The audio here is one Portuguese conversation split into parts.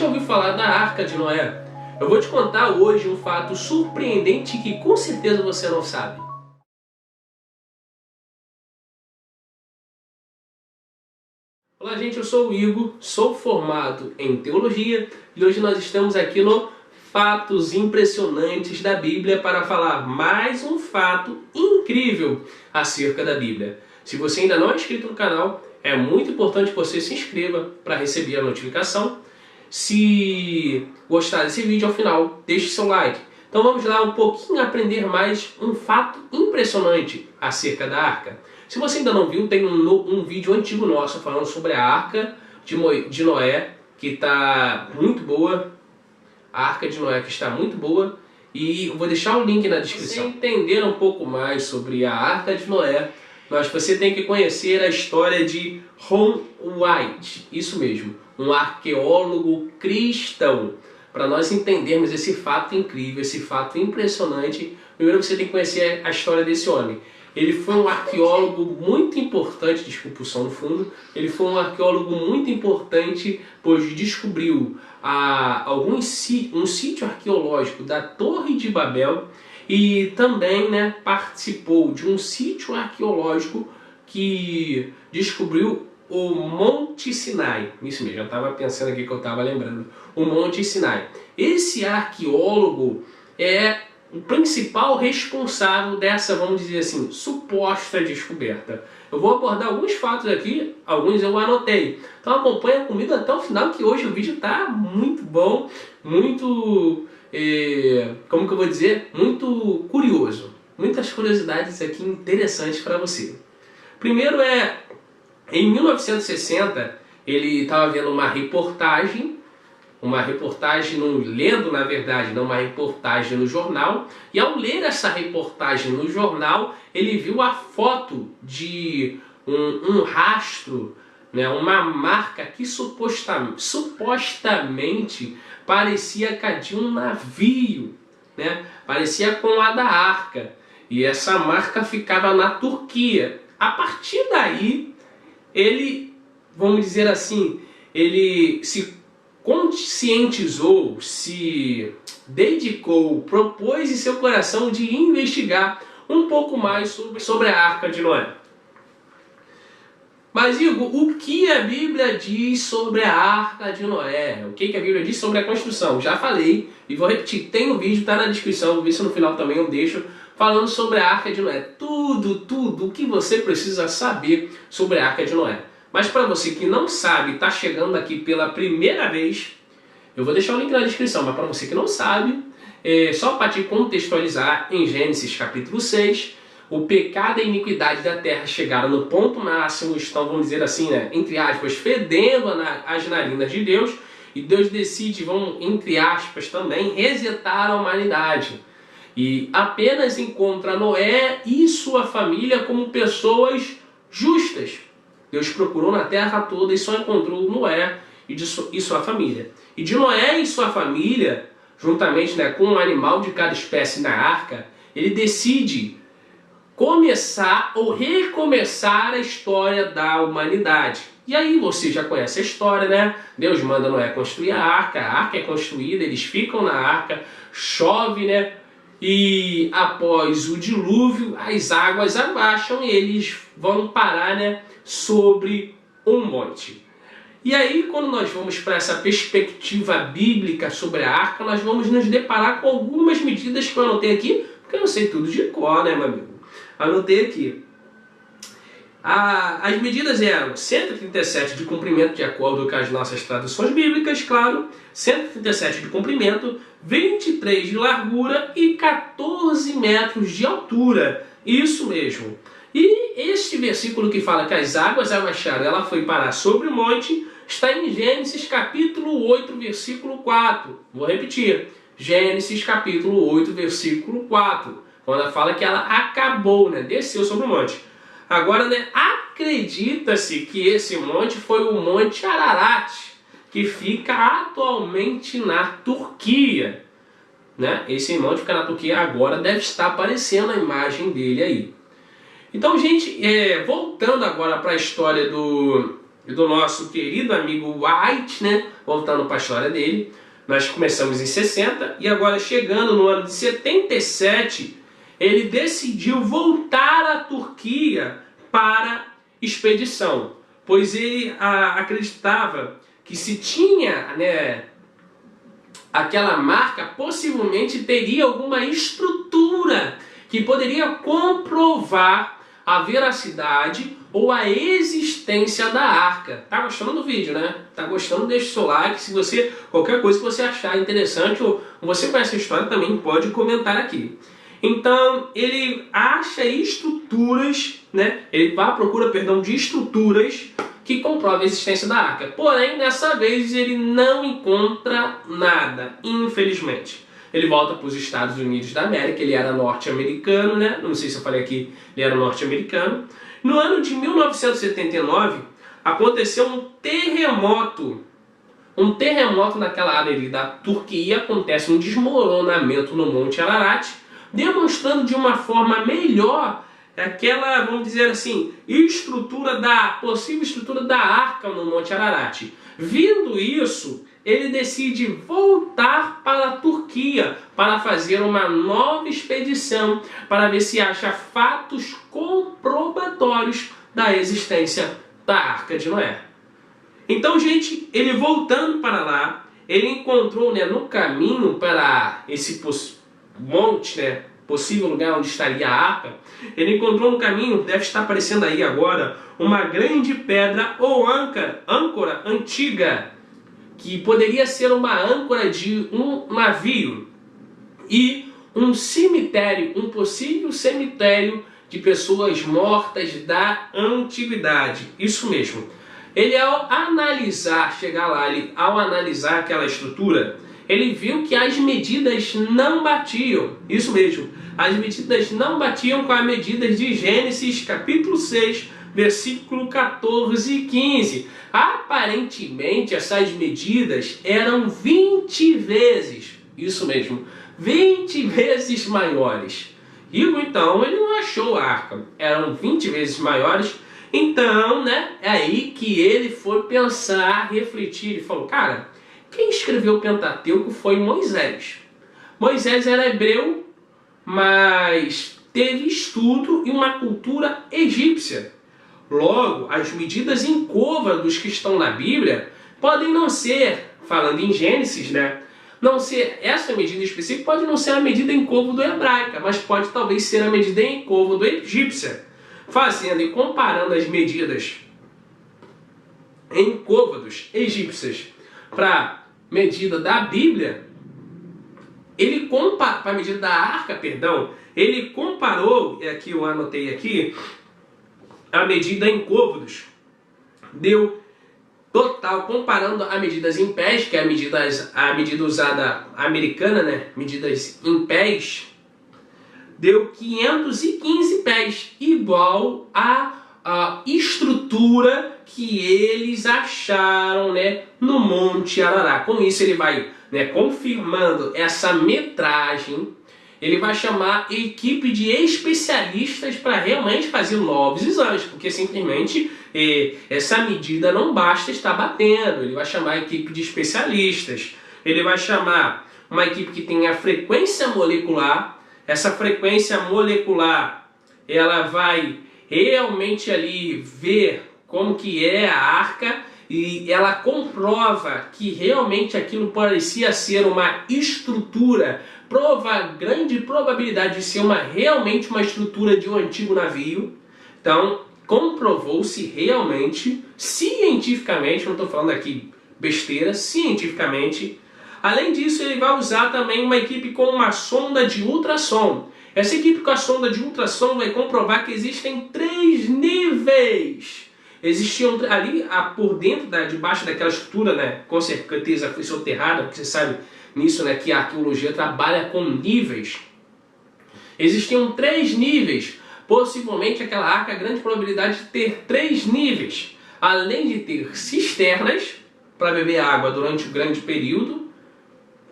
já ouviu falar da Arca de Noé? Eu vou te contar hoje um fato surpreendente que com certeza você não sabe. Olá gente, eu sou o Igor, sou formado em Teologia e hoje nós estamos aqui no Fatos Impressionantes da Bíblia para falar mais um fato incrível acerca da Bíblia. Se você ainda não é inscrito no canal, é muito importante que você se inscreva para receber a notificação. Se gostar desse vídeo ao final, deixe seu like. Então vamos lá um pouquinho aprender mais um fato impressionante acerca da Arca. Se você ainda não viu, tem um vídeo antigo nosso falando sobre a Arca de Noé, que está muito boa. A Arca de Noé que está muito boa. E eu vou deixar o link na descrição. Se você entender um pouco mais sobre a Arca de Noé, você tem que conhecer a história de Ron White. Isso mesmo, um arqueólogo cristão. Para nós entendermos esse fato incrível, esse fato impressionante, primeiro você tem que conhecer a história desse homem. Ele foi um arqueólogo muito importante, desculpa o som no fundo, ele foi um arqueólogo muito importante, pois descobriu um sítio arqueológico da Torre de Babel e também participou de um sítio arqueológico que descobriu o Monte Sinai. Isso mesmo, eu estava pensando aqui que eu estava lembrando. O Monte Sinai. Esse arqueólogo é o principal responsável dessa, vamos dizer assim, suposta descoberta. Eu vou abordar alguns fatos aqui, alguns eu anotei. Então acompanha comigo até o final, que hoje o vídeo está muito bom, muito, como que eu vou dizer, muito curioso. Muitas curiosidades aqui interessantes para você. Primeiro em 1960, ele estava vendo uma reportagem uma reportagem no jornal, e ao ler essa reportagem no jornal, ele viu a foto de um rastro, uma marca que supostamente parecia com a de um navio, parecia com a da Arca, e essa marca ficava na Turquia. A partir daí, ele, vamos dizer assim, ele se conscientizou, se dedicou, propôs em seu coração de investigar um pouco mais sobre a Arca de Noé. Mas Igor, o que a Bíblia diz sobre a Arca de Noé? O que a Bíblia diz sobre a construção? Já falei e vou repetir, tem um vídeo, está na descrição, vou ver se no final também eu deixo, falando sobre a Arca de Noé. Tudo o que você precisa saber sobre a Arca de Noé. Mas para você que não sabe, está chegando aqui pela primeira vez, eu vou deixar o link na descrição, mas para você que não sabe, só para te contextualizar, em Gênesis capítulo 6, o pecado e a iniquidade da terra chegaram no ponto máximo, estão, vamos dizer assim, entre aspas, fedendo as narinas de Deus, e Deus decide, entre aspas também, resetar a humanidade. E apenas encontra Noé e sua família como pessoas justas. Deus procurou na terra toda e só encontrou Noé e sua família. E de Noé e sua família, juntamente com um animal de cada espécie na arca, ele decide começar ou recomeçar a história da humanidade. E aí você já conhece a história, Deus manda Noé construir a arca é construída, eles ficam na arca, chove, e após o dilúvio, as águas abaixam e eles vão parar, sobre um monte. E aí, quando nós vamos para essa perspectiva bíblica sobre a arca, nós vamos nos deparar com algumas medidas que eu anotei aqui, porque eu não sei tudo de cor, meu amigo? Anotei aqui. As medidas eram 137 de comprimento, de acordo com as nossas traduções bíblicas, claro, 137 de comprimento, 23 de largura e 14 metros de altura. Isso mesmo. E este versículo que fala que as águas abaixaram, ela foi parar sobre o monte, está em Gênesis capítulo 8, versículo 4. Vou repetir. Gênesis capítulo 8, versículo 4. Quando ela fala que ela acabou, desceu sobre o monte. Agora, acredita-se que esse monte foi o Monte Ararat, que fica atualmente na Turquia. Esse monte fica na Turquia, agora deve estar aparecendo a imagem dele aí. Então, gente, voltando agora para a história e do nosso querido amigo White, né? Voltando para a história dele, nós começamos em 60 e agora chegando no ano de 77, ele decidiu voltar à Turquia para expedição, pois ele acreditava que se tinha, né, aquela marca, possivelmente teria alguma estrutura que poderia comprovar a veracidade ou a existência da arca. Tá gostando do vídeo, né? Tá gostando? Deixa o seu like. Se você, qualquer coisa que você achar interessante ou você conhece a história, também pode comentar aqui. Então, ele acha estruturas, né? Ele vai à procura, perdão, de estruturas que comprovam a existência da arca. Porém, dessa vez ele não encontra nada, infelizmente. Ele volta para os Estados Unidos da América, ele era norte-americano, né? Não sei se eu falei aqui, ele era norte-americano. No ano de 1979, aconteceu um terremoto. Um terremoto naquela área ali da Turquia, acontece um desmoronamento no Monte Ararat, demonstrando de uma forma melhor aquela, vamos dizer assim, possível estrutura da arca no Monte Ararat. Vindo isso, ele decide voltar para a Turquia para fazer uma nova expedição para ver se acha fatos comprobatórios da existência da Arca de Noé. Então, gente, ele voltando para lá, ele encontrou, né, no caminho para esse monte, né, possível lugar onde estaria a arca, ele encontrou no caminho, deve estar aparecendo aí agora, uma grande pedra ou âncora antiga, que poderia ser uma âncora de um navio, e um cemitério, um possível cemitério de pessoas mortas da antiguidade. Isso mesmo. Ele, ao analisar aquela estrutura, ele viu que as medidas não batiam. Isso mesmo. As medidas não batiam com as medidas de Gênesis capítulo 6, versículo 14 e 15. Aparentemente, essas medidas eram 20 vezes, isso mesmo, 20 vezes maiores. E então, ele não achou a arca. Eram 20 vezes maiores. Então, né, é aí que ele foi pensar, refletir e falou, cara, quem escreveu o Pentateuco foi Moisés. Moisés era hebreu, mas teve estudo e uma cultura egípcia. Logo, as medidas em côvados que estão na Bíblia podem não ser, falando em Gênesis, né, não ser essa medida específica, pode não ser a medida em côvado hebraica, mas pode talvez ser a medida em côvado egípcia. Fazendo e comparando as medidas em côvados egípcias para a medida da Bíblia, para a medida da arca, perdão, ele comparou, aqui eu anotei aqui, a medida em côvados, deu total, comparando a medidas em pés, que é a medida usada americana, né, medidas em pés, deu 515 pés, igual a estrutura que eles acharam, né, no Monte Ararat. Com isso ele vai, né, confirmando essa metragem, ele vai chamar equipe de especialistas para realmente fazer novos exames, porque simplesmente essa medida não basta estar batendo. Ele vai chamar a equipe de especialistas, ele vai chamar uma equipe que tenha frequência molecular. Essa frequência molecular, ela vai realmente ali ver como que é a arca e ela comprova que realmente aquilo parecia ser uma estrutura, grande probabilidade de ser realmente uma estrutura de um antigo navio. Então, comprovou-se realmente, cientificamente, não estou falando aqui besteira, cientificamente. Além disso, ele vai usar também uma equipe com uma sonda de ultrassom. Essa equipe com a sonda de ultrassom vai comprovar que existem 3 níveis. Existiam ali, por dentro, debaixo daquela estrutura, né, com certeza foi soterrada, porque você sabe nisso, né, que a arqueologia trabalha com níveis. Existiam 3 níveis. Possivelmente aquela arca, a grande probabilidade de ter 3 níveis. Além de ter cisternas para beber água durante o grande período.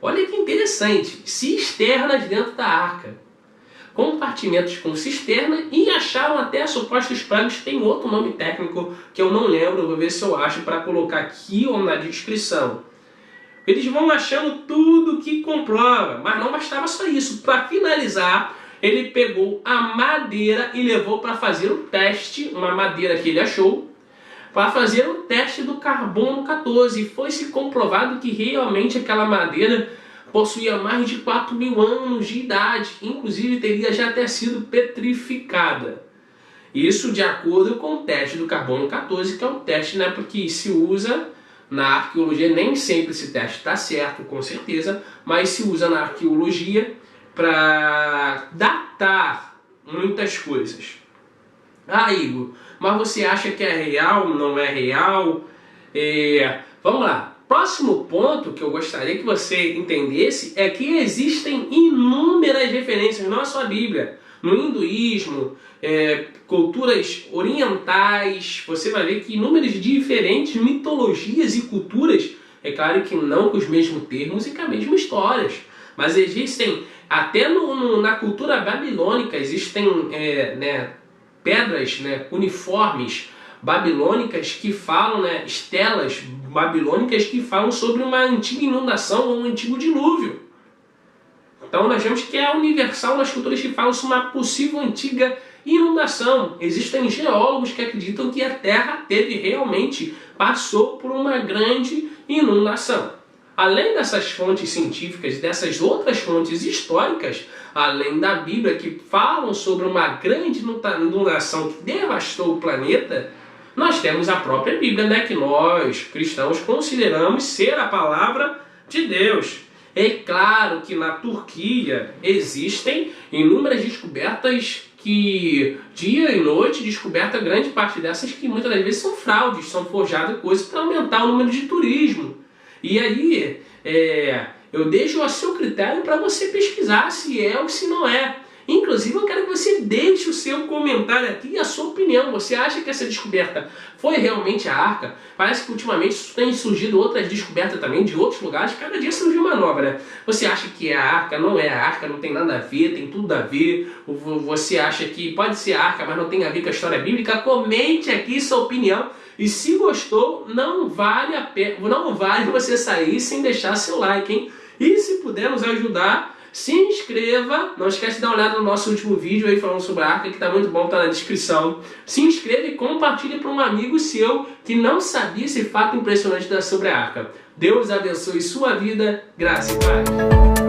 Olha que interessante, cisternas dentro da arca. compartimentos com cisterna e acharam até supostos pregos, tem outro nome técnico que eu não lembro, vou ver se eu acho para colocar aqui ou na descrição. Eles vão achando tudo que comprova, mas não bastava só isso. Para finalizar, ele pegou a madeira e levou para fazer o teste, uma madeira que ele achou, para fazer o teste do carbono 14. E foi-se comprovado que realmente aquela madeira possuía mais de 4.000 anos de idade, inclusive teria já até sido petrificada. Isso de acordo com o teste do carbono 14, que é um teste, né, que se usa na arqueologia. Nem sempre esse teste está certo, com certeza, mas se usa na arqueologia para datar muitas coisas. Ah, Igor, mas você acha que é real, não é real? Vamos lá. Próximo ponto que eu gostaria que você entendesse é que existem inúmeras referências, não é só a Bíblia. No hinduísmo, culturas orientais, você vai ver que inúmeras diferentes mitologias e culturas, é claro que não com os mesmos termos e com as mesmas histórias, mas existem, até na cultura babilônica, existem pedras, uniformes babilônicas que falam, estelas babilônicas que falam sobre uma antiga inundação ou um antigo dilúvio. Então nós vemos que é universal nas culturas que falam sobre uma possível antiga inundação. Existem geólogos que acreditam que a Terra passou por uma grande inundação. Além dessas fontes científicas, dessas outras fontes históricas, além da Bíblia, que falam sobre uma grande inundação que devastou o planeta, nós temos a própria Bíblia, que nós, cristãos, consideramos ser a palavra de Deus. É claro que na Turquia existem inúmeras descobertas que, dia e noite, descoberta grande parte dessas que muitas das vezes são fraudes, são forjadas coisas para aumentar o número de turismo. E aí, eu deixo a seu critério para você pesquisar se é ou se não é. Inclusive, eu quero que você deixe o seu comentário aqui e a sua opinião. Você acha que essa descoberta foi realmente a Arca? Parece que ultimamente tem surgido outras descobertas também de outros lugares. Cada dia surgiu uma nova, né? Você acha que é a Arca? Não é a Arca, não tem nada a ver, tem tudo a ver. Você acha que pode ser a Arca, mas não tem a ver com a história bíblica? Comente aqui sua opinião. E se gostou, não vale você sair sem deixar seu like, hein? E se puder nos ajudar, se inscreva. Não esquece de dar uma olhada no nosso último vídeo aí falando sobre a Arca, que está muito bom, está na descrição. Se inscreva e compartilhe para um amigo seu que não sabia esse fato impressionante sobre a Arca. Deus abençoe sua vida, graça e paz.